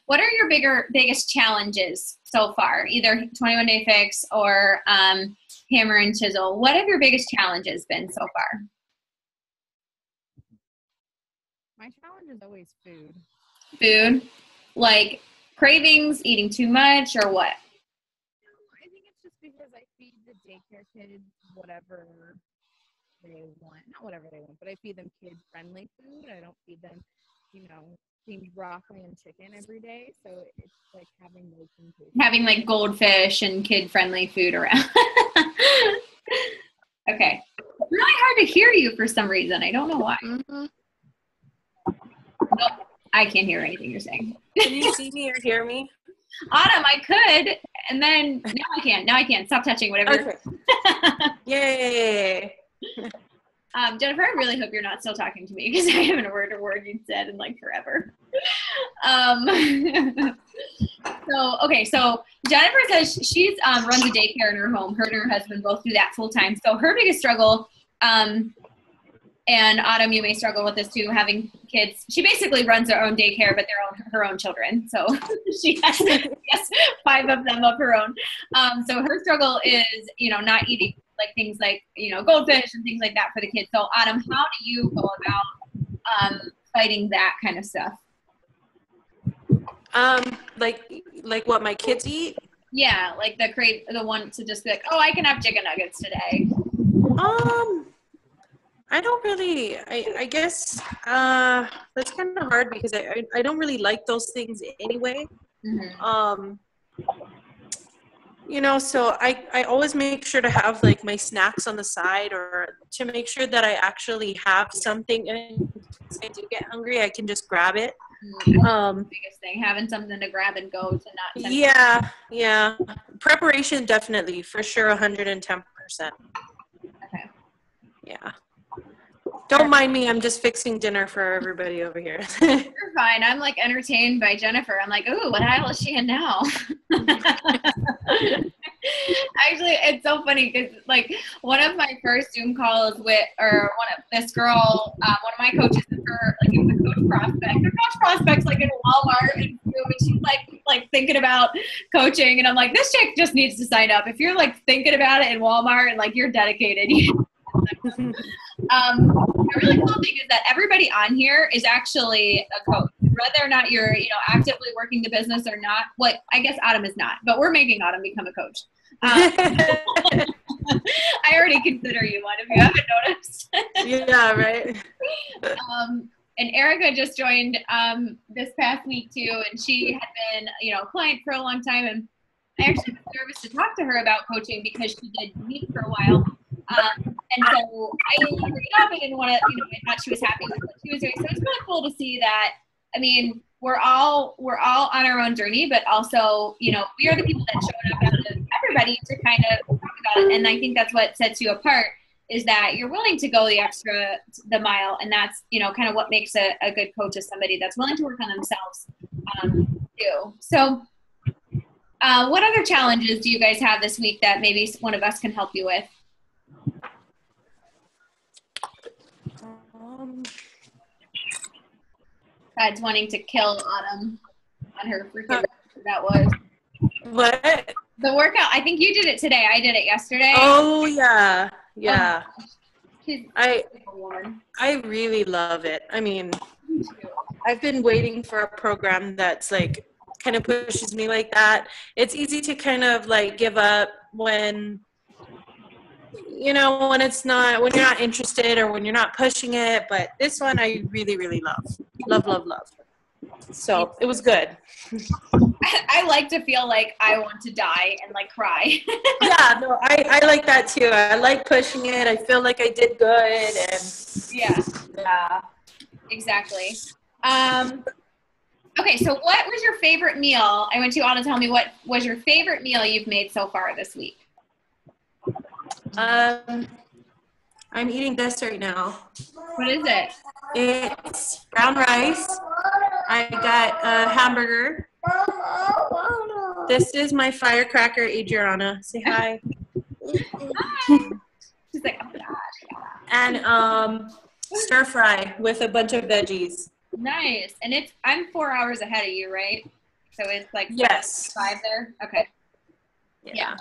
What are your biggest challenges so far? Either 21 Day Fix or Hammer and Chisel. What have your biggest challenges been so far? My challenge is always food. Food? Like cravings, eating too much, or what? I think it's just because I feed the daycare kids whatever they want. Not whatever they want, but I feed them kid-friendly food. I don't feed them, steamed broccoli and chicken every day. So it's like having those things. Having like goldfish and kid-friendly food around. Okay. It's really hard to hear you for some reason. I don't know why. Mm-hmm. Nope. I can't hear anything you're saying. Can you see me or hear me? Autumn, I could, and then now I can't. Now I can't. Stop touching whatever. Okay. Yay. Jennifer, I really hope you're not still talking to me because I haven't heard a word you said in like forever. So Jennifer says she's runs a daycare in her home. Her and her husband both do that full time. So her biggest struggle, and Autumn, you may struggle with this too, having kids. She basically runs her own daycare, but they're her own children. So she has 5 of them of her own. So her struggle is, not eating like things like, goldfish and things like that for the kids. So Autumn, how do you go about fighting that kind of stuff? Like what my kids eat? Yeah, like the one to just be like, oh, I can have chicken nuggets today. I don't really, I guess that's kind of hard because I don't really like those things anyway. Mm-hmm. So I always make sure to have like my snacks on the side or to make sure that I actually have something. And if I do get hungry, I can just grab it. That's the biggest thing, having something to grab and go to not. Yeah. Preparation, definitely, for sure, 110%. Okay. Yeah. Don't mind me. I'm just fixing dinner for everybody over here. You're fine. I'm like entertained by Jennifer. I'm like, ooh, what aisle is she in now? Actually, it's so funny because like one of my first Zoom calls this girl, one of my coaches is her, like it was a coach prospect. Her coach prospect's like in Walmart and she's like thinking about coaching, and I'm like, this chick just needs to sign up. If you're like thinking about it in Walmart and like you're dedicated. The really cool thing is that everybody on here is actually a coach, whether or not you're, actively working the business or not. What I guess Autumn is not, but we're making Autumn become a coach. I already consider you one if you haven't noticed. Yeah, right. And Erica just joined this past week too, and she had been, a client for a long time, and I actually was nervous to talk to her about coaching because she did me for a while. And so I didn't want to bring it up. I didn't want to, I thought she was happy with what she was doing. So it's really cool to see that. I mean, we're all on our own journey, but also, we are the people that showed up out of everybody to kind of talk about it. And I think that's what sets you apart is that you're willing to go the mile. And that's, kind of what makes a good coach is somebody that's willing to work on themselves too. So what other challenges do you guys have this week that maybe one of us can help you with? Besides wanting to kill Autumn on her freaking that was. What? The workout. I think you did it today. I did it yesterday. Oh yeah. Yeah. I really love it. I mean, I've been waiting for a program that's like kind of pushes me like that. It's easy to kind of like give up when when when you're not interested or when you're not pushing it, but this one I really, really love. So it was good. I like to feel like I want to die and like cry. Yeah, no, I like that too. I like pushing it. I feel like I did good. And yeah, exactly. Okay, so what was your favorite meal? I want you all to tell me what was your favorite meal you've made so far this week. I'm eating this right now. What is it? It's brown rice. I got a hamburger. This is my firecracker, Adriana. Say hi. Hi. She's like, oh my gosh. And stir fry with a bunch of veggies. Nice. And I'm 4 hours ahead of you, right? So it's like Yes. 5 there. Okay. Yeah.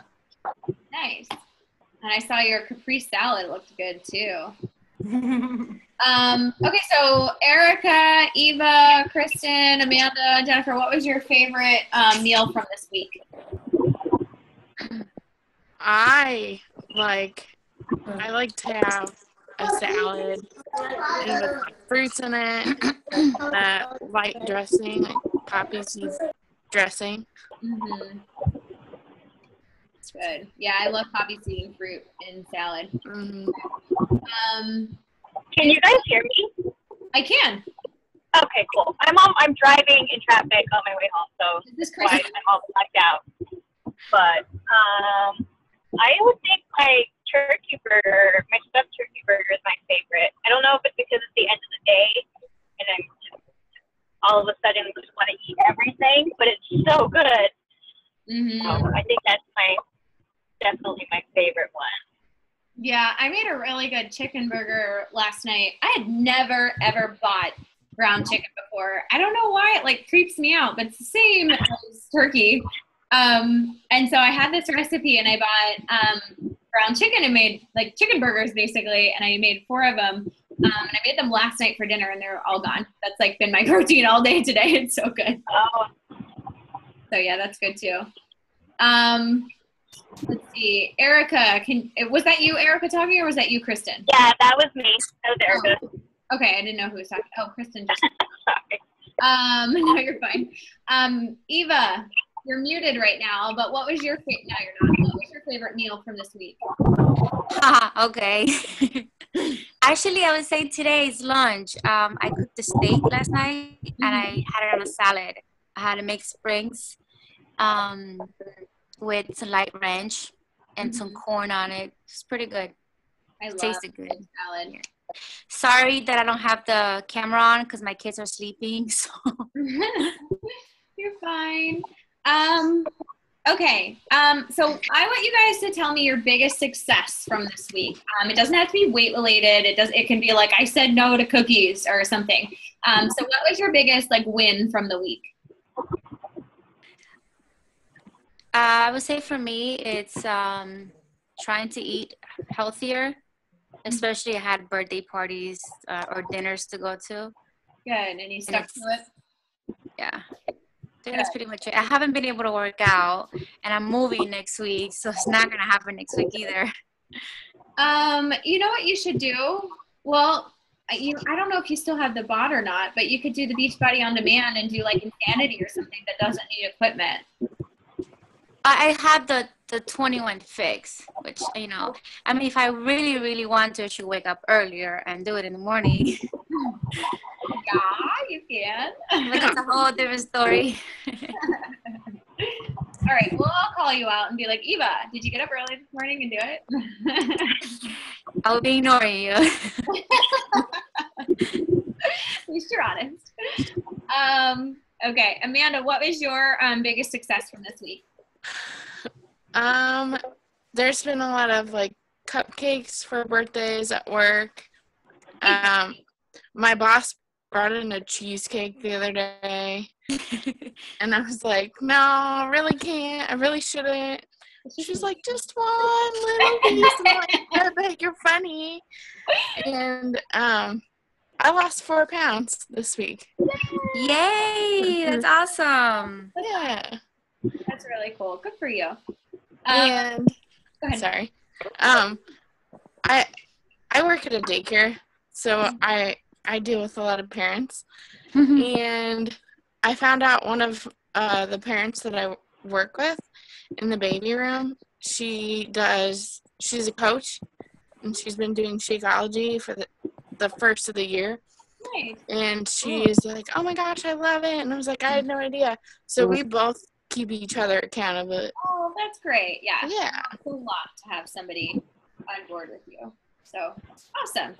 Nice. And I saw your Capri salad looked good too. Okay, so Erica, Eva, Kristen, Amanda, Jennifer, what was your favorite meal from this week? I like to have a salad and with like fruits in it, that light dressing, like poppy seed dressing. Mm-hmm. That's good. Yeah, I love poppy seed and fruit in salad. Mm-hmm. Can you guys hear me? I can. Okay, cool. I'm driving in traffic on my way home, so Is this that's why Kristen? I'm all blacked out. But I would think my turkey burger, my stuffed turkey burger is my favorite. I don't know if it's because it's the end of the day and I'm just all of a sudden just want to eat everything, but it's so good. Mm-hmm. So I think that's definitely my favorite one. Yeah, I made a really good chicken burger last night. I had never, ever bought ground chicken before. I don't know why it like creeps me out, but it's the same as turkey. And so I had this recipe and I bought ground chicken and made like chicken burgers basically, and I made 4 of them. And I made them last night for dinner and they're all gone. That's like been my protein all day today. It's so good. Oh, So yeah, that's good too. Let's see, Erica, was that you, Erica, talking, or was that you, Kristen? yeah, that was me. That was Erica. Oh, okay, I didn't know who was talking. Oh, Kristen just. Sorry. No, you're fine. Eva, you're muted right now, but what was your favorite? No, you're not. What was your favorite meal from this week? Okay. Actually, I would say today's lunch. I cooked a steak last night and I had it on a salad. I had to make springs with some light ranch and some corn on it. It's pretty good. I love Tasted good. salad. Sorry that I don't have the camera on because my kids are sleeping. So You're fine. Okay. So I want you guys to tell me your biggest success from this week. It doesn't have to be weight related. It can be like I said no to cookies or something. So what was your biggest like win from the week? I would say for me, it's trying to eat healthier. Especially I had birthday parties or dinners to go to. Good. And you stuck to it? Yeah. That's pretty much it. I haven't been able to work out, and I'm moving next week, so it's not going to happen next week either. You know what you should do? Well, I don't know if you still have the bot or not, but you could do the Beachbody on demand and do like Insanity or something that doesn't need equipment. I have the 21 fix, which, you know, I mean, if I really, really want to, I should wake up earlier and do it in the morning. Yeah, you can. But that's a whole different story. All right, well, I'll call you out and be like, Eva, did you get up early this morning and do it? I'll be ignoring you. At least you're honest. Okay, Amanda, what was your biggest success from this week? There's been a lot of like cupcakes for birthdays at work. My boss brought in a cheesecake the other day, and I was like, no, I really can't. I really shouldn't. She's like, just one little piece. I'm like, I bet you're funny. And I lost 4 pounds this week. Yay! That's awesome. Yeah. That's really cool. Good for you. And Go ahead. sorry. I work at a daycare, so I deal with a lot of parents. And I found out one of the parents that I work with in the baby room, she's a coach, and she's been doing Shakeology for the first of the year. Nice. And she's like, oh my gosh, I love it. And I was like, I had no idea. So we both keep each other accountable. Oh, that's great. Yeah. Yeah. It's a lot to have somebody on board with you. So awesome.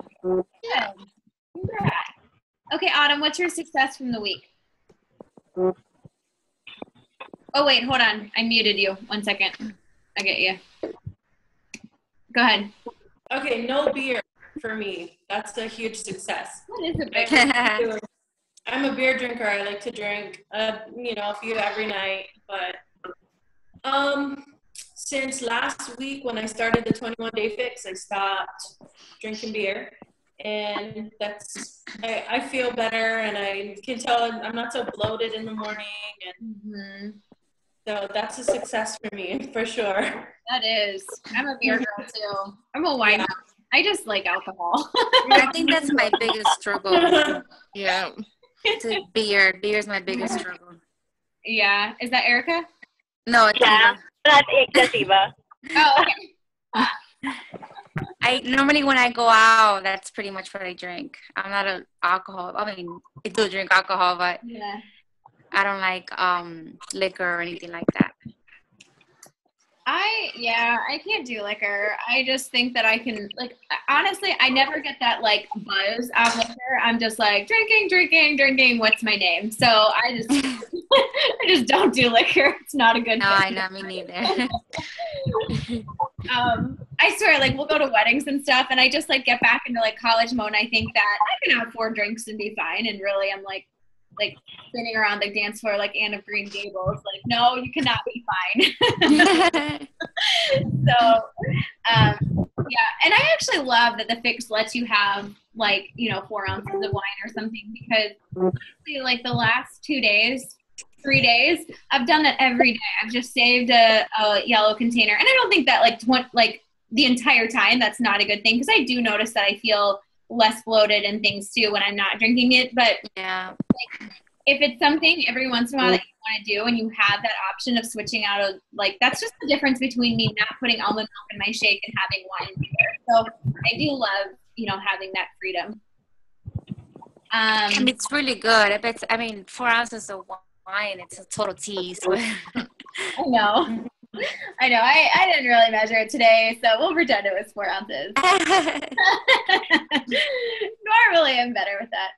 Yeah. Good. Congrats. Okay, Autumn, what's your success from the week? Oh, wait, hold on. I muted you. 1 second. I get you. Go ahead. Okay, no beer for me. That's a huge success. That is a big one. I'm a beer drinker. I like to drink, you know, a few every night. But since last week when I started the 21-day fix, I stopped drinking beer, and I feel better, and I can tell I'm not so bloated in the morning, and so that's a success for me for sure. That is. I'm a beer girl too. I'm a wine girl. I just like alcohol. I think that's my biggest struggle. Yeah. Beer is my biggest struggle. Yeah. Is that Erica? No, it's Yeah, Eva. that's Eva. Oh, okay. I normally when I go out, that's pretty much what I drink. I'm not an alcohol. I mean, I do drink alcohol, but Yeah. I don't like liquor or anything like that. I can't do liquor. I just think that I can, like, honestly, I never get that, like, buzz out of liquor. I'm just like, drinking, what's my name? So I just don't do liquor. It's not a good No, thing. I know, me neither. I swear, like, we'll go to weddings and stuff, and I just, like, get back into, like, college mode, and I think that I can have 4 drinks and be fine, and really I'm, like spinning around the dance floor like Anne of Green Gables. Like, no, you cannot be fine. So, yeah. And I actually love that the fix lets you have, like, you know, 4 ounces of wine or something, because honestly, like, the last 3 days, I've done that every day. I've just saved a yellow container. And I don't think that, like the entire time, that's not a good thing, because I do notice that I feel less bloated and things too when I'm not drinking it. But yeah, like, if it's something every once in a while that you want to do and you have that option of switching out of, like, that's just the difference between me not putting almond milk in my shake and having wine in there. So I do love, you know, having that freedom. and it's really good. I mean, 4 ounces of wine, it's a total tease. I know. I didn't really measure it today, so we'll pretend it was 4 ounces. Normally I'm better with that.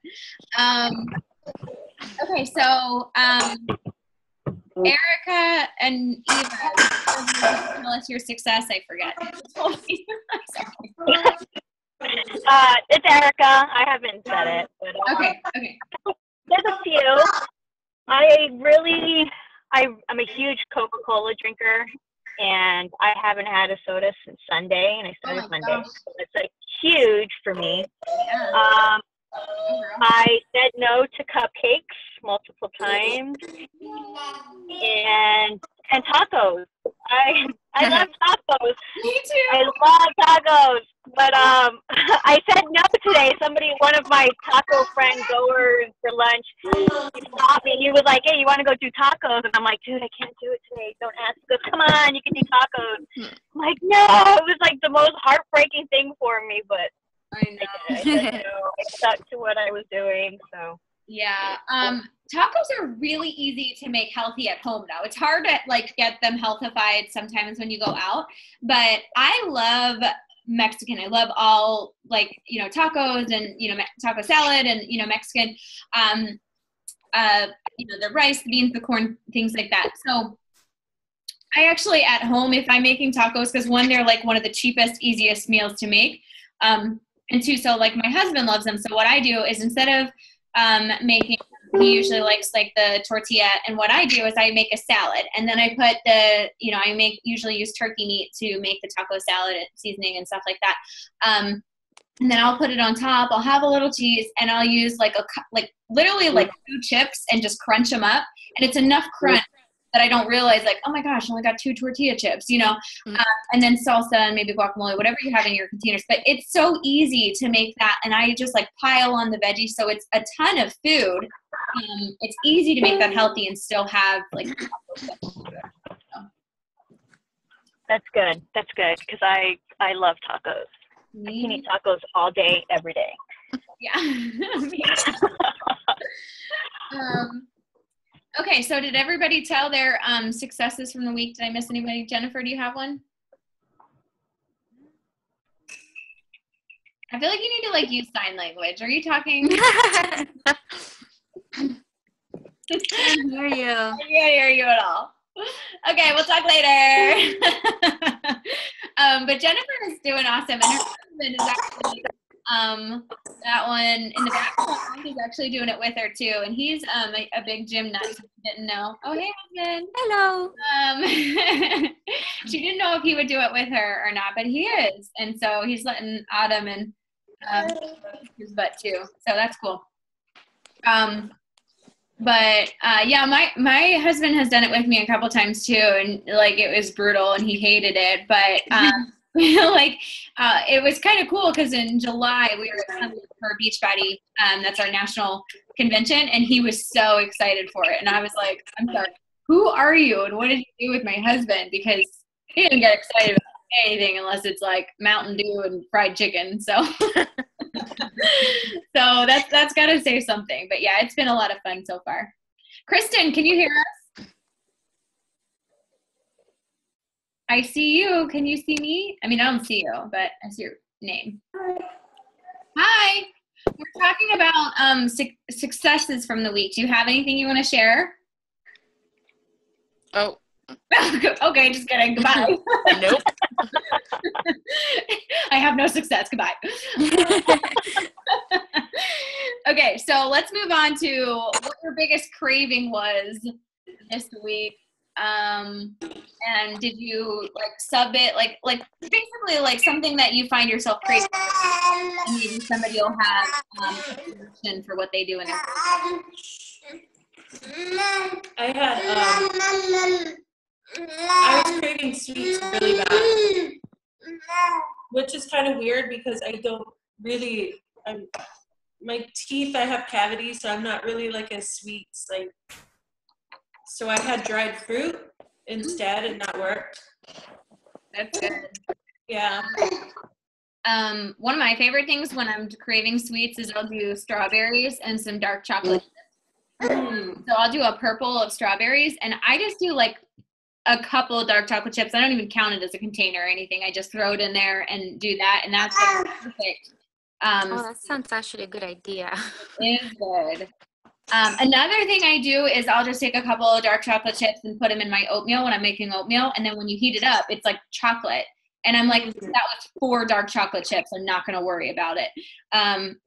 Okay, so Erica and Eva, tell us your success. I forget. It's Erica. I haven't said it. But, Okay. There's a few. I'm a huge Coca-Cola drinker, and I haven't had a soda since Sunday, and I started Monday. Gosh. So it's like huge for me. Yeah. I said no to cupcakes multiple times, and tacos. I love tacos. Me too. I love tacos, but I said no today. One of my taco friend goers for lunch, he stopped me. He was like, "Hey, you want to go do tacos?" And I'm like, "Dude, I can't do it today. Don't ask." He goes, "Come on, you can do tacos." I'm like, "No." It was like the most heartbreaking thing for me, but I know. I said no. I stuck to what I was doing. So Yeah. Tacos are really easy to make healthy at home now. It's hard to, like, get them healthified sometimes when you go out, but I love Mexican. I love all, like, you know, tacos and, you know, taco salad and, you know, Mexican, you know, the rice, the beans, the corn, things like that. So I actually, at home, if I'm making tacos, because one, they're like one of the cheapest, easiest meals to make. And two, so like my husband loves them. So what I do is, instead of making, he usually likes like the tortilla, and what I do is I make a salad, and then I put usually use turkey meat to make the taco salad and seasoning and stuff like that. And then I'll put it on top. I'll have a little cheese, and I'll use literally 2 chips and just crunch them up. And it's enough crunch that I don't realize, like, oh my gosh, I only got 2 tortilla chips, you know, and then salsa and maybe guacamole, whatever you have in your containers. But it's so easy to make that, and I just like pile on the veggies, so it's a ton of food. It's easy to make that healthy and still have, like, that's good. That's good, because I love tacos. I can eat tacos all day, every day. Yeah. Okay, so did everybody tell their successes from the week? Did I miss anybody? Jennifer, do you have one? I feel like you need to, like, use sign language. Are you talking? I can't hear you. I can't hear you at all. Okay, we'll talk later. But Jennifer is doing awesome, and her husband is actually That one in the background, he's actually doing it with her too, and he's a big gym nut. If you didn't know. Oh, hey, husband. Hello. She didn't know if he would do it with her or not, but he is, and so he's letting Autumn and his butt too. So that's cool. But yeah, my husband has done it with me a couple times too, and like it was brutal, and he hated it. But it was kind of cool because in July we were for Beachbody. That's our national convention, and he was so excited for it. And I was like, I'm sorry, who are you, and what did you do with my husband? Because he didn't get excited about anything unless it's like Mountain Dew and fried chicken. So. So that's got to say something. But yeah, it's been a lot of fun so far. Kristen, can you hear us? I see you. Can you see me? I mean, I don't see you, but I see your name. Hi. We're talking about successes from the week. Do you have anything you want to share? Oh. Okay, just kidding. Goodbye. Nope. I have no success. Goodbye. Okay, so let's move on to what your biggest craving was this week. And did you like sub it like basically like something that you find yourself craving? And maybe somebody will have a solution for what they do in their I was craving sweets really bad, which is kind of weird because I don't really, my teeth, I have cavities, so I'm not really like a sweets, like, so I had dried fruit instead and that worked. That's good. Yeah. One of my favorite things when I'm craving sweets is I'll do strawberries and some dark chocolate. So I'll do a purple of strawberries, and I just do like a couple of dark chocolate chips. I don't even count it as a container or anything. I just throw it in there and do that, and that's like perfect. That sounds actually a good idea. It is good. Another thing I do is I'll just take a couple of dark chocolate chips and put them in my oatmeal when I'm making oatmeal, and then when you heat it up, it's like chocolate. And I'm like, that was 4 dark chocolate chips. I'm not going to worry about it.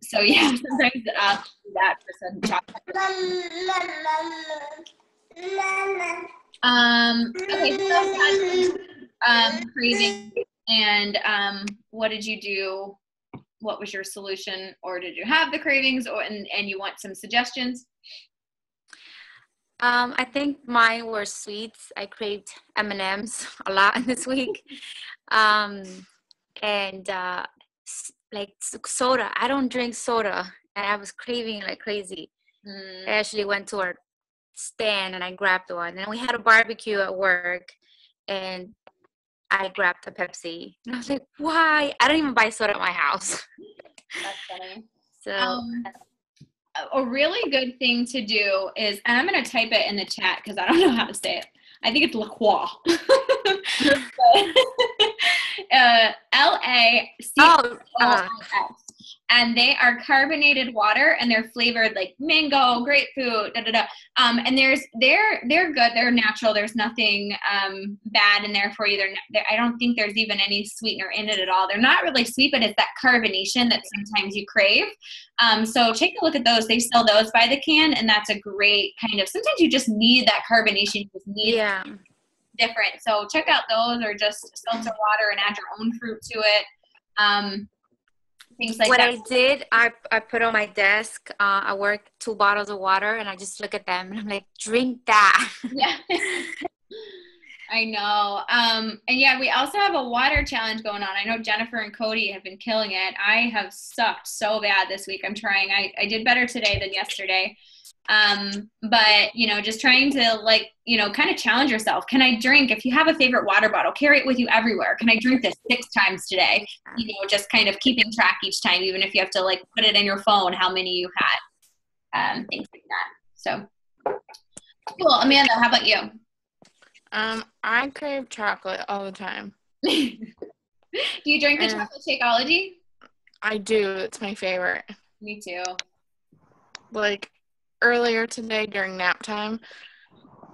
So yeah, sometimes I'll do that for some chocolate. Okay, so craving, and what did you do? What was your solution, or did you have the cravings, and you want some suggestions? I think mine were sweets. I craved M&Ms a lot this week. And like soda. I don't drink soda, and I was craving like crazy. I actually went to our stand and I grabbed one. And we had a barbecue at work, and I grabbed a Pepsi. And I was like, why? I don't even buy soda at my house. That's funny. So a really good thing to do is, and I'm going to type it in the chat because I don't know how to say it. I think it's La Croix. LACOIS. And they are carbonated water, and they're flavored like mango, grapefruit, and they're good. They're natural. There's nothing bad in there for you. I don't think there's even any sweetener in it at all. They're not really sweet, but it's that carbonation that sometimes you crave. So take a look at those. They sell those by the can, and that's a great kind of, sometimes you just need that carbonation. You just need different. So check out those, or just seltzer water and add your own fruit to it. Things like what that. I did, I put on my desk at work 2 bottles of water, and I just look at them and I'm like, drink that. Yeah. I know. And yeah, we also have a water challenge going on. I know Jennifer and Cody have been killing it. I have sucked so bad this week. I'm trying. I did better today than yesterday. But just trying to kind of challenge yourself. Can I drink? If you have a favorite water bottle, carry it with you everywhere. Can I drink this 6 times today? Just kind of keeping track each time, even if you have to put it in your phone, how many you had, things like that. So cool. Amanda, how about you? I crave chocolate all the time. Do you drink the chocolate Shakeology? I do. It's my favorite. Me too. Earlier today during nap time,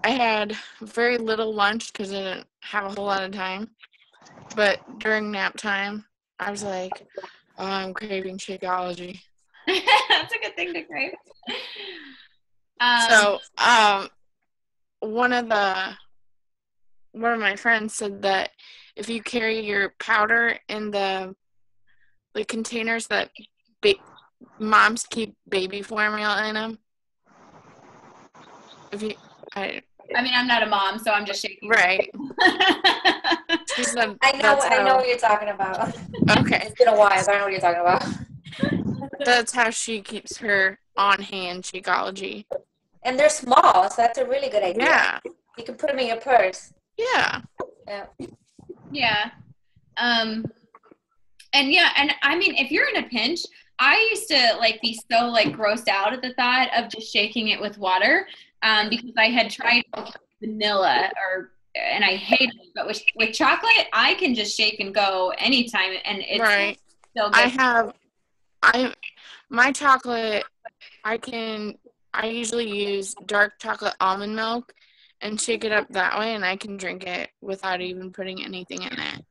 I had very little lunch because I didn't have a whole lot of time. But during nap time, I was like, I'm craving Shakeology. That's a good thing to crave. So, one of my friends said that if you carry your powder in the containers that moms keep baby formula in them, I mean, I'm not a mom, so I'm just shaking. Right. She said I know what you're talking about. Okay. It's been a while, but I know what you're talking about. That's how she keeps her on-hand Shakeology. And they're small, so that's a really good idea. Yeah. You can put them in your purse. Yeah. Yeah. Yeah. And I mean, if you're in a pinch, I used to be so grossed out at the thought of just shaking it with water, because I had tried vanilla and I hated it, but with chocolate, I can just shake and go anytime, and it's right. still good. My chocolate, I usually use dark chocolate almond milk and shake it up that way, and I can drink it without even putting anything in it.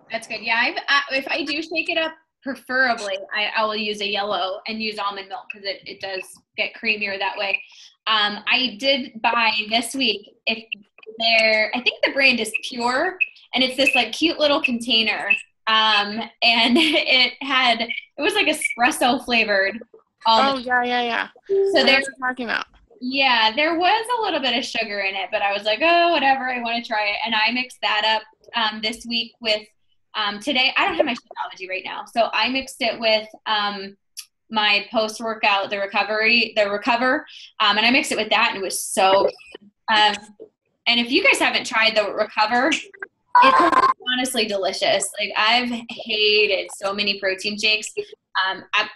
That's good. Yeah, if I do shake it up, preferably I will use a yellow and use almond milk because it does get creamier that way. I did buy this week, I think the brand is Pure, and it's this cute little container. And it was espresso flavored almond. Oh, yeah. So they're talking about. Yeah, there was a little bit of sugar in it, but I was like, oh, whatever, I want to try it. And I mixed that up this week with today. I don't have my Shakeology right now, so I mixed it with my post-workout, the Recover, and I mixed it with that, and it was so good. And if you guys haven't tried the Recover, it's honestly delicious. I've hated so many protein shakes.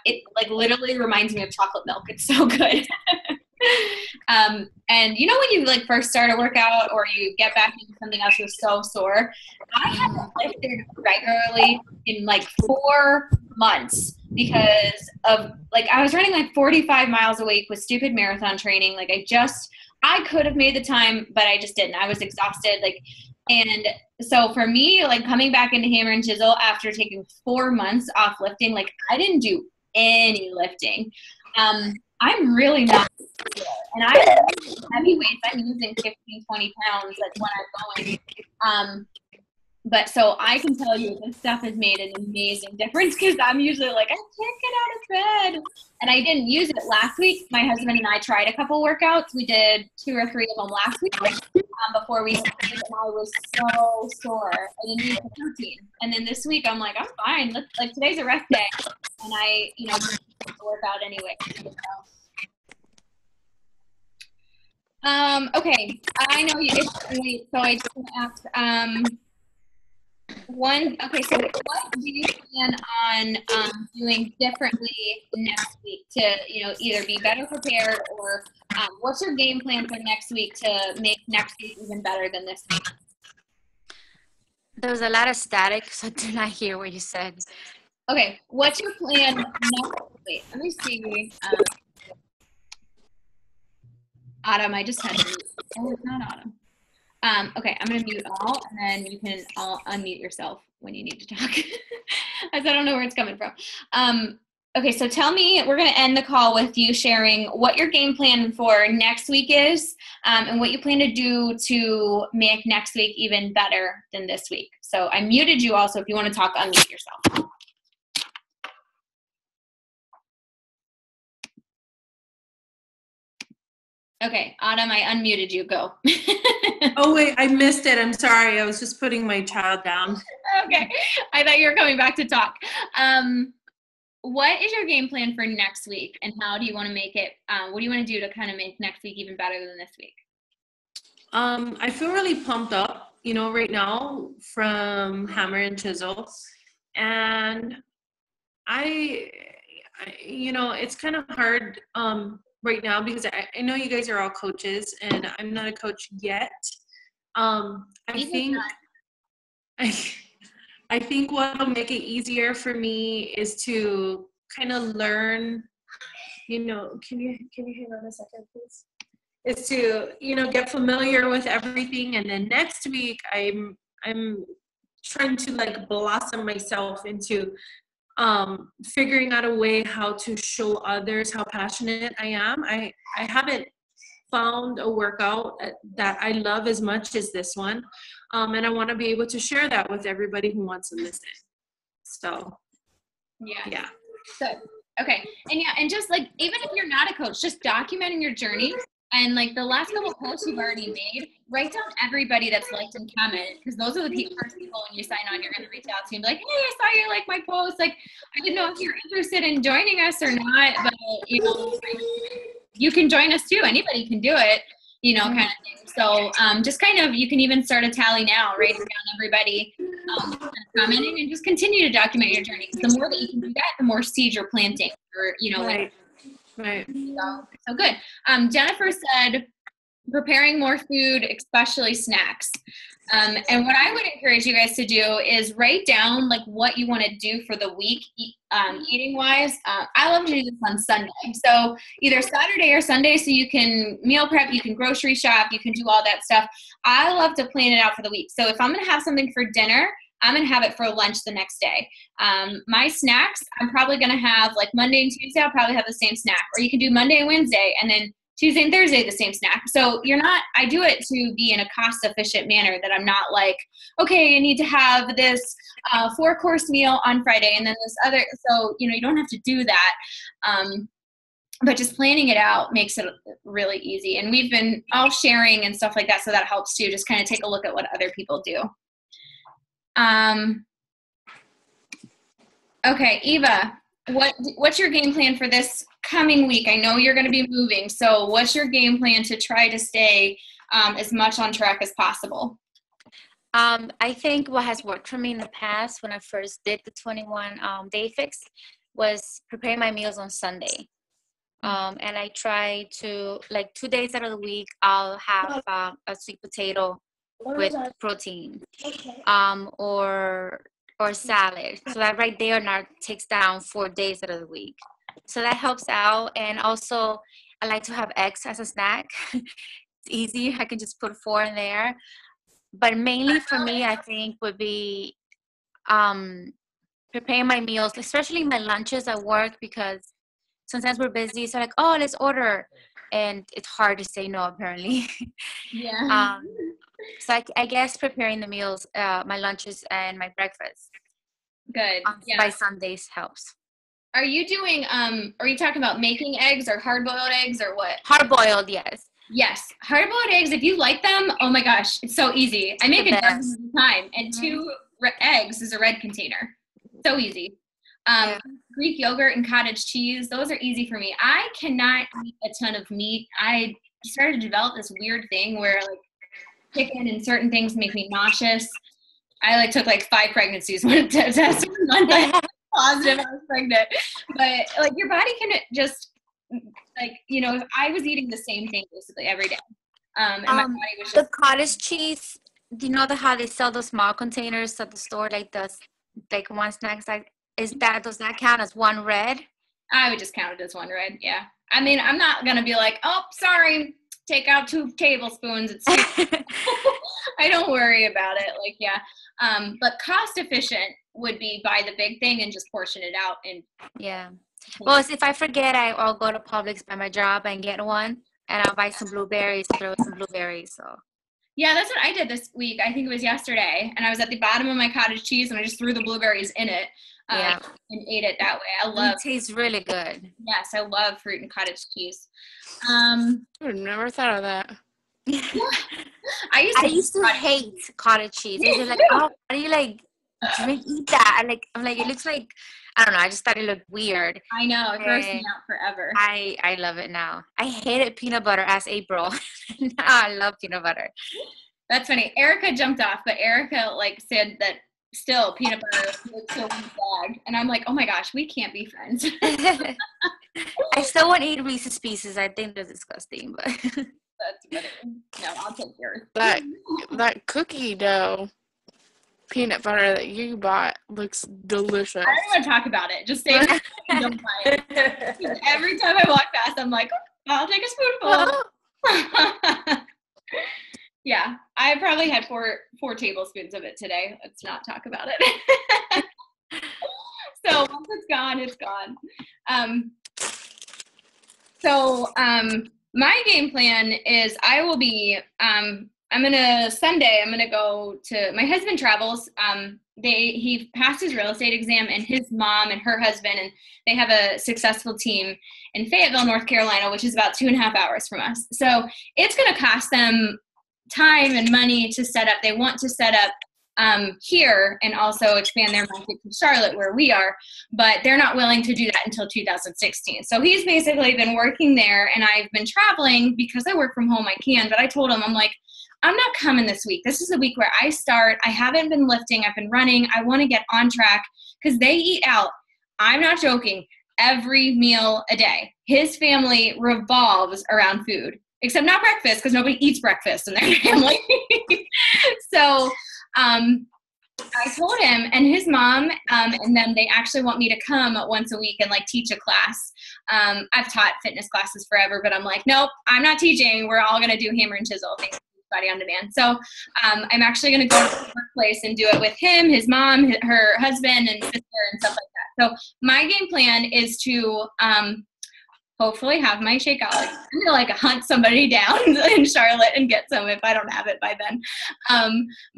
It literally reminds me of chocolate milk. It's so good. And when you first start a workout or you get back into something else, you're so sore. I haven't lifted regularly in 4 months because of I was running 45 miles a week with stupid marathon training. I could have made the time, but I just didn't. I was exhausted. And so for me, coming back into Hammer and Chisel after taking 4 months off lifting, I didn't do any lifting. I'm really not good. And I heavy weights. I'm using 15, 20 pounds. That's when I'm going. But so I can tell you this stuff has made an amazing difference because I'm usually I can't get out of bed. And I didn't use it last week. My husband and I tried a couple workouts. We did 2 or 3 of them last week before we started, and I was so sore. I didn't use the protein. And then this week I'm I'm fine. Today's a rest day. And I, just work out anyway. Okay. I know it's late, so I just want to ask, so what do you plan on doing differently next week to, either be better prepared or what's your game plan for next week to make next week even better than this week? There was a lot of static, so I did not hear what you said. Okay, what's your plan next week? Let me see. Autumn, I just had to mute. Oh, it's not Autumn. Okay, I'm going to mute all, and then you can all unmute yourself when you need to talk. I don't know where it's coming from. Okay, so tell me, we're going to end the call with you sharing what your game plan for next week is and what you plan to do to make next week even better than this week. So I muted you also. If you want to talk, unmute yourself. Okay, Autumn, I unmuted you. Go. Oh, wait, I missed it. I'm sorry. I was just putting my child down. Okay, I thought you were coming back to talk. What is your game plan for next week, and how do you want to make it, what do you want to do to kind of make next week even better than this week? I feel really pumped up, right now from Hammer and Chisel. And it's kind of hard right now because I know you guys are all coaches and I'm not a coach yet. I think what'll make it easier for me is to kind of learn, can you hang on a second, please? Is to, get familiar with everything. And then next week I'm trying to blossom myself into figuring out a way how to show others how passionate I am. I haven't found a workout that I love as much as this one. And I want to be able to share that with everybody who wants to listen. So, yeah. Good. Okay. And just like, even if you're not a coach, just documenting your journey. And like the last couple of posts you've already made, write down everybody that's liked and commented, because those are the first people when you sign on, you're going to reach out to and be like, hey, I saw you like my post. Like, I didn't know if you're interested in joining us or not, but you can join us too. Anybody can do it, kind of thing. So just kind of, you can even start a tally now, writing down everybody commenting, and just continue to document your journey. The more that you can do that, the more seeds you're planting, or, Right. So good. Jennifer said, preparing more food, especially snacks. And what I would encourage you guys to do is write down like what you want to do for the week, eating wise. I love to do this on Sunday. So either Saturday or Sunday, so you can meal prep, you can grocery shop, you can do all that stuff. I love to plan it out for the week. So if I'm going to have something for dinner, I'm going to have it for lunch the next day. My snacks, I'm probably going to have like Monday and Tuesday, I'll probably have the same snack. Or you can do Monday and Wednesday, and then Tuesday and Thursday, the same snack. So I do it to be in a cost efficient manner, that I'm not like, okay, I need to have this 4-course meal on Friday and then this other. So, you don't have to do that. But just planning it out makes it really easy. And we've been all sharing and stuff like that. So that helps too. Just kind of take a look at what other people do. Okay, Eva, what's your game plan for this coming week? I know you're going to be moving, so what's your game plan to try to stay as much on track as possible? I think what has worked for me in the past, when I first did the 21 day fix, was preparing my meals on Sunday. And I try to, like 2 days out of the week, I'll have a sweet potato with protein, or salad. So that right there now takes down 4 days out of the week. So that helps out. And also, I like to have eggs as a snack. It's easy. I can just put 4 in there. But mainly for me, I think would be preparing my meals, especially my lunches at work, because sometimes we're busy. So like, oh, let's order. And it's hard to say no, apparently. Yeah. So I guess preparing the meals, my lunches and my breakfast. Good. By Sundays helps. Are you doing, are you talking about making eggs or hard-boiled eggs or what? Hard-boiled, yes. Yes. Hard-boiled eggs, if you like them, oh my gosh, it's so easy. I make a dozen at a time, and 2 eggs is a red container. So easy. Greek yogurt and cottage cheese, those are easy for me. I cannot eat a ton of meat. I started to develop this weird thing where like chicken and certain things make me nauseous. I took 5 pregnancies to test Monday. Positive I was pregnant. But your body can just I was eating the same thing basically every day. And my body was just the cottage cheese. Do you know how they sell those small containers at the store, one snack size? Does that count as 1 red? I would just count it as 1 red. Yeah. I mean, I'm not gonna be like, oh, sorry, take out 2 tablespoons. It's I don't worry about it. But cost efficient would be buy the big thing and just portion it out. And well, if I forget, I'll go to Publix by my job and get one, and I'll buy some blueberries, throw some blueberries. So yeah, that's what I did this week. I think it was yesterday, and I was at the bottom of my cottage cheese, and I just threw the blueberries in it and ate it that way. It tastes really good. Yes, I love fruit and cottage cheese. I would have never thought of that. I used to hate cottage cheese. I was like, oh, how do you eat that? I'm like, it looks like, I don't know. I just thought it looked weird. I know. It grossed me out forever. I love it now. I hated peanut butter as April. Now I love peanut butter. That's funny. Erica jumped off, but Erica said that still peanut butter is so bad. And I'm like, oh my gosh, we can't be friends. I still want to eat Reese's Pieces. I think they're disgusting, but that's better. No, I'll take yours. That cookie dough peanut butter that you bought looks delicious. I don't want to talk about it. Just say don't buy it. Every time I walk past, I'm like, oh, I'll take a spoonful. Yeah, I probably had 4 tablespoons of it today. Let's not talk about it. So once it's gone, it's gone. My game plan is I will be, Sunday, I'm gonna go to, my husband travels. He passed his real estate exam, and his mom and her husband, and they have a successful team in Fayetteville, North Carolina, which is about 2.5 hours from us. So it's gonna cost them time and money to set up. They want to set up here and also expand their market to Charlotte, where we are, but they're not willing to do that until 2016. So he's basically been working there, and I've been traveling because I work from home. I can, but I told him, I'm like, I'm not coming this week. This is the week where I start. I haven't been lifting. I've been running. I want to get on track because they eat out. I'm not joking. Every meal a day. His family revolves around food, except not breakfast, because nobody eats breakfast in their family. So I told him, and his mom and them, they actually want me to come once a week and like teach a class. I've taught fitness classes forever, but I'm like, nope, I'm not teaching. We're all going to do hammer and chisel. Thanks. Body on demand. So I'm actually going to go to the workplace and do it with him, his mom, her husband, and sister, and stuff like that. So my game plan is to hopefully have my Shakeology. I'm going to hunt somebody down in Charlotte and get some if I don't have it by then.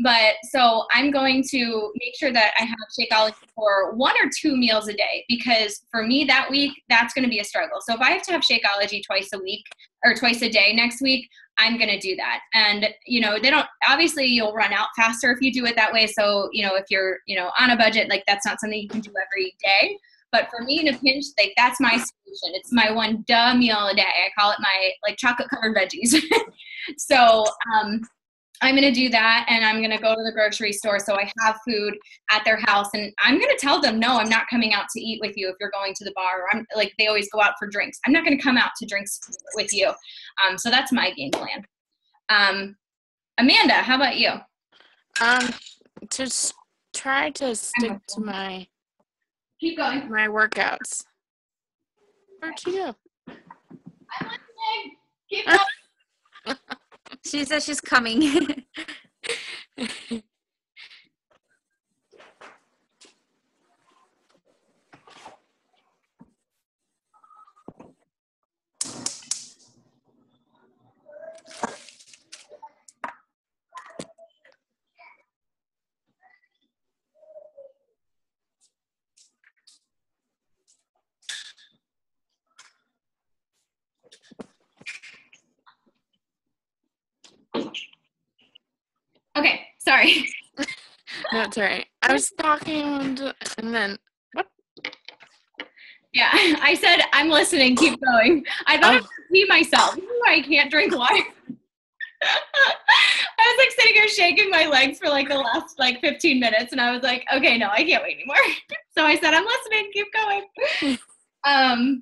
But so I'm going to make sure that I have Shakeology for 1 or 2 meals a day, because for me that week, that's going to be a struggle. So if I have to have Shakeology twice a week or twice a day next week, I'm going to do that. And, they don't, obviously you'll run out faster if you do it that way. So, if you're, on a budget, that's not something you can do every day. But for me, in a pinch, that's my solution. It's my one meal a day. I call it my chocolate covered veggies. So I'm going to do that, and I'm going to go to the grocery store so I have food at their house. And I'm going to tell them, no, I'm not coming out to eat with you if you're going to the bar. Or they always go out for drinks. I'm not going to come out to drinks with you. So that's my game plan. Amanda, how about you? To try to stick to my Keep going. my workouts. Where'd she go? I'm listening. Keep going. She says she's coming. Okay, sorry. No, it's all right. I was talking and then what? Yeah, I said, I'm listening, keep going. I thought I was pee myself. This is why I can't drink water. I was sitting here shaking my legs for the last 15 minutes, and I was like, okay, no, I can't wait anymore. So I said, I'm listening, keep going. I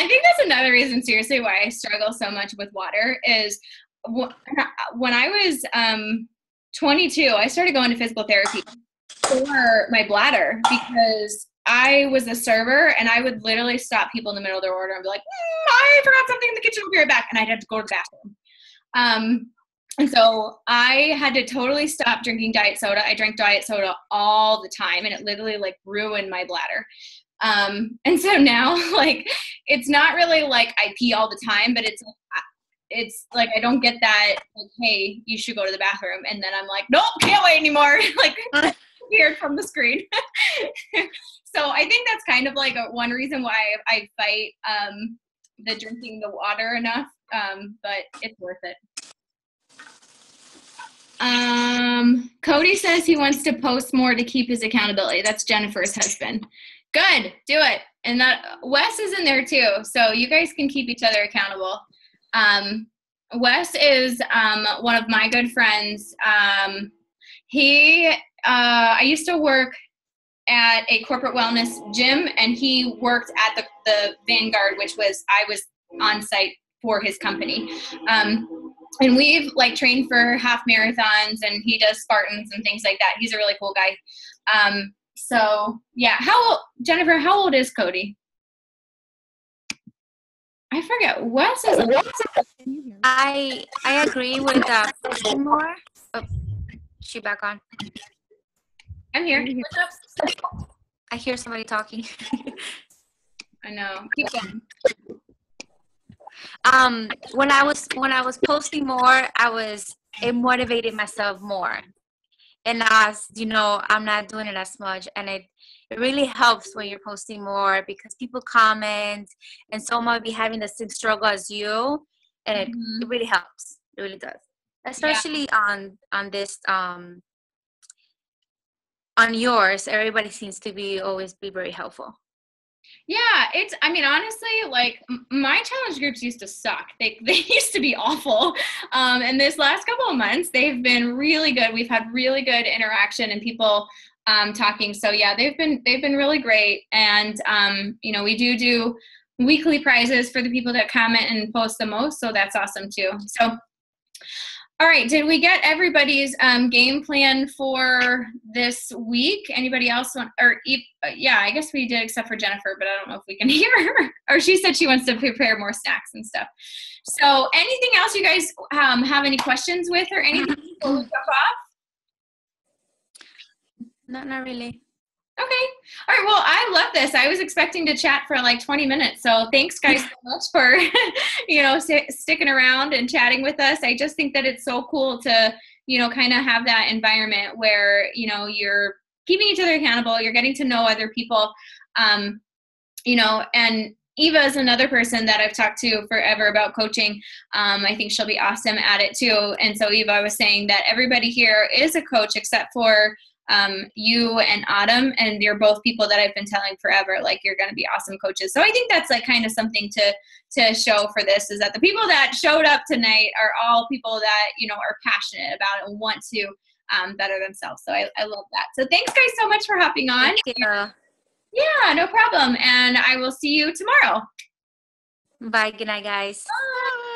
think that's another reason, seriously, why I struggle so much with water is when I was 22, I started going to physical therapy for my bladder, because I was a server, and I would literally stop people in the middle of their order and be like, I forgot something in the kitchen, I'll be right back. And I'd have to go to the bathroom. And so I had to totally stop drinking diet soda. I drank diet soda all the time, and it literally ruined my bladder. And so now it's not really I pee all the time, but it's I don't get that, hey, you should go to the bathroom. And then I'm like, nope, can't wait anymore. Weird from the screen. So I think that's kind of one reason why I fight the drinking the water enough, but it's worth it. Cody says he wants to post more to keep his accountability. That's Jennifer's husband. Good, do it. And that Wes is in there too, so you guys can keep each other accountable. Wes is one of my good friends. I used to work at a corporate wellness gym, and he worked at the Vanguard, which I was on site for his company. And we've trained for half marathons, and he does Spartans and things like that. He's a really cool guy. So yeah, Jennifer, how old is Cody? I forget. Wes is. I agree with pushing more. Oh, she back on. I'm here. I hear somebody talking. I know. Keep going. When I was posting more, it motivated myself more. And as you know, I'm not doing it as much, and it really helps when you're posting more because people comment, and some might be having the same struggle as you, and it really helps. It really does, especially on this on yours. Everybody seems to be always be very helpful. Yeah, I mean, honestly, like my challenge groups used to suck. They used to be awful. And this last couple of months, they've been really good. We've had really good interaction and people talking. So yeah, they've been really great. And you know, we do weekly prizes for the people that comment and post the most. So that's awesome too. So. All right, did we get everybody's game plan for this week? Anybody else want, yeah, I guess we did except for Jennifer, but I don't know if we can hear her. Or she said she wants to prepare more snacks and stuff. So anything else you guys have any questions with or anything before we jump off? Not really. Okay. All right. Well, I love this. I was expecting to chat for like 20 minutes. So thanks guys so much for, you know, sticking around and chatting with us. I just think that it's so cool to, you know, kind of have that environment where, you know, you're keeping each other accountable. You're getting to know other people, you know, and Eva is another person that I've talked to forever about coaching. I think she'll be awesome at it too. And so Eva was saying that everybody here is a coach except for you and Autumn, and you're both people that I've been telling forever, like you're going to be awesome coaches. So I think that's like kind of something to show for this, is that the people that showed up tonight are all people that, you know, are passionate about it and want to better themselves. So I love that. So thanks guys so much for hopping on. Thank you. Yeah, no problem. And I will see you tomorrow. Bye. Good night, guys. Bye.